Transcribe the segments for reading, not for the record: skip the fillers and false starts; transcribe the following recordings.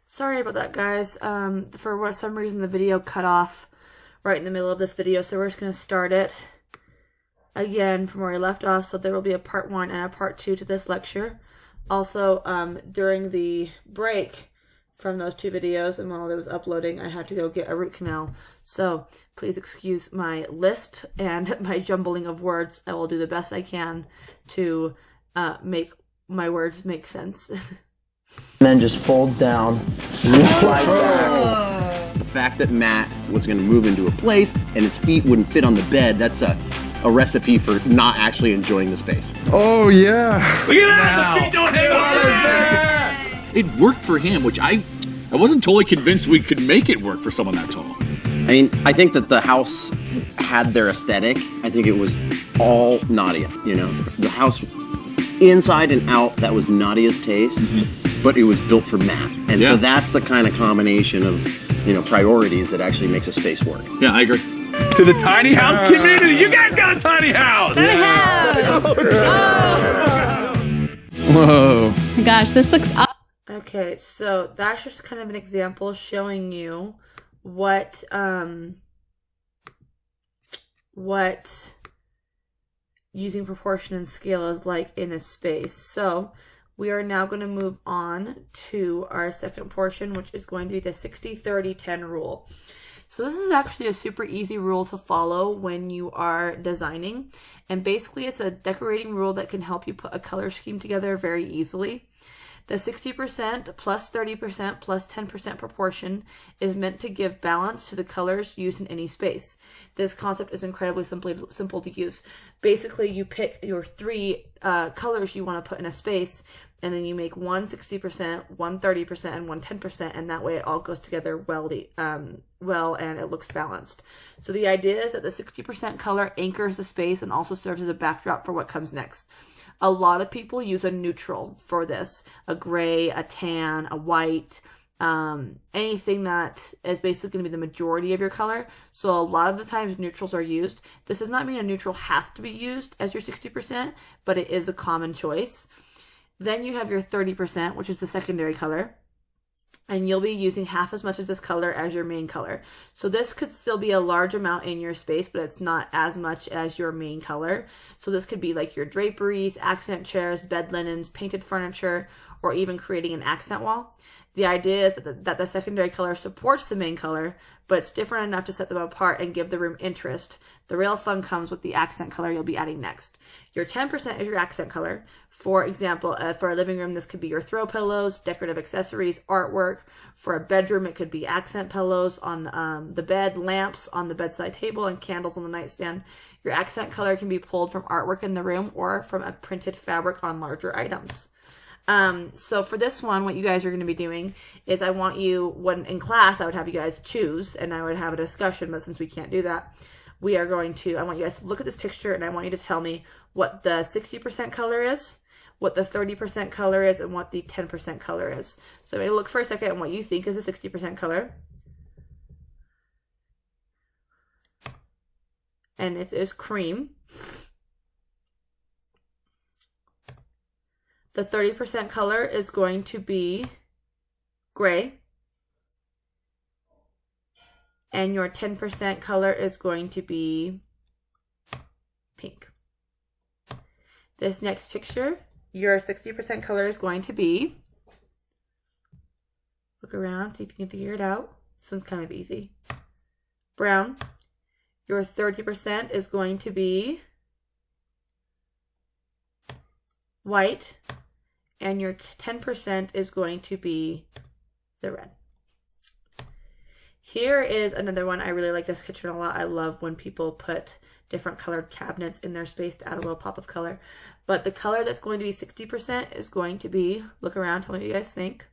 Sorry about that, guys. For some reason the video cut off right in the middle of this video, so we're just going to start it again from where we left off. So there will be a part 1 and a part 2 to this lecture. Also, during the break from those 2 videos and while it was uploading, I had to go get a root canal. So please excuse my lisp and my jumbling of words. I will do the best I can to make my words make sense. And then just folds down, slides back. The fact that Matt was going to move into a place and his feet wouldn't fit on the bed, that's a recipe for not actually enjoying the space. Oh, yeah. Look at that! The feet don't hang on. It worked for him, which I wasn't totally convinced we could make it work for someone that tall. I mean, I think that the house had their aesthetic. I think it was all Nadia, you know? The house, inside and out, that was Nadia's taste, but it was built for Matt. And so that's the kind of combination of, you know, priorities that actually makes a space work. Yeah, I agree. To the tiny house community, you guys got a tiny house! Tiny house! Whoa. Gosh, this looks up. Okay, so that's just kind of an example showing you what using proportion and scale is like in a space. So we are now going to move on to our second portion, which is going to be the 60-30-10 rule. So this is actually a super easy rule to follow when you are designing. And basically it's a decorating rule that can help you put a color scheme together very easily. The 60% plus 30% plus 10% proportion is meant to give balance to the colors used in any space. This concept is incredibly simple to use. Basically, you pick your 3 colors you want to put in a space, and then you make one 60%, one 30%, and one 10%, and that way it all goes together well and it looks balanced. So the idea is that the 60% color anchors the space and also serves as a backdrop for what comes next. A lot of people use a neutral for this, a gray, a tan, a white, anything that is basically going to be the majority of your color. So a lot of the times neutrals are used. This does not mean a neutral has to be used as your 60%, but it is a common choice. Then you have your 30%, which is the secondary color. And you'll be using half as much of this color as your main color. So this could still be a large amount in your space, but it's not as much as your main color. So this could be like your draperies, accent chairs, bed linens, painted furniture, or even creating an accent wall. The idea is that the secondary color supports the main color, but it's different enough to set them apart and give the room interest. The real fun comes with the accent color you'll be adding next. Your 10% is your accent color. For example, for a living room, this could be your throw pillows, decorative accessories, artwork. For a bedroom, it could be accent pillows on the bed, lamps on the bedside table, and candles on the nightstand. Your accent color can be pulled from artwork in the room or from a printed fabric on larger items. So for this one, what you guys are going to be doing is I want you, when in class, I would have you guys choose and I would have a discussion, but since we can't do that, I want you guys to look at this picture and I want you to tell me what the 60% color is, what the 30% color is, and what the 10% color is. So I'm going to look for a second at what you think is the 60% color. And it is cream. The 30% color is going to be gray. And your 10% color is going to be pink. This next picture, your 60% color is going to be, look around, see if you can figure it out. This one's kind of easy. Brown. Your 30% is going to be white. And your 10% is going to be the red. Here is another one. I really like this kitchen a lot. I love when people put different colored cabinets in their space to add a little pop of color. But the color that's going to be 60% is going to be, look around, tell me what you guys think.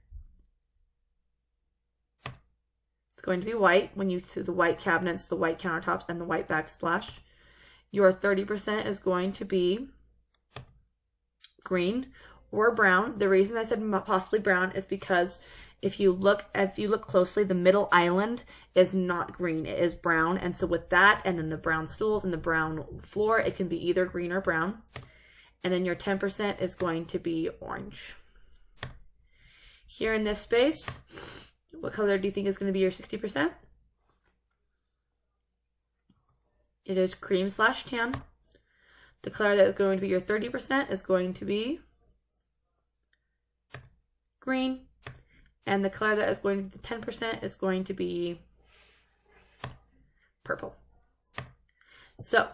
It's going to be white when you see the white cabinets, the white countertops, and the white backsplash. Your 30% is going to be green or brown. The reason I said possibly brown is because if you look closely, the middle island is not green, it is brown. And so with that, and then the brown stools and the brown floor, it can be either green or brown. And then your 10% is going to be orange. Here in this space, What color do you think is going to be your 60%? It is cream/tan. The color that is going to be your 30% is going to be green. And the color that is going to be 10% is going to be purple. So,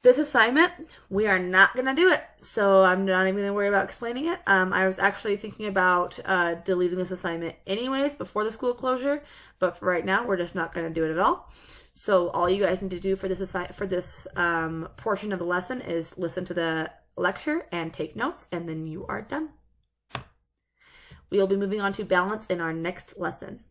this assignment, we are not going to do it. So, I'm not even going to worry about explaining it. I was actually thinking about deleting this assignment anyways before the school closure. But for right now, we're just not going to do it at all. So, all you guys need to do for this portion of the lesson is listen to the lecture and take notes, and then you are done. We will be moving on to balance in our next lesson.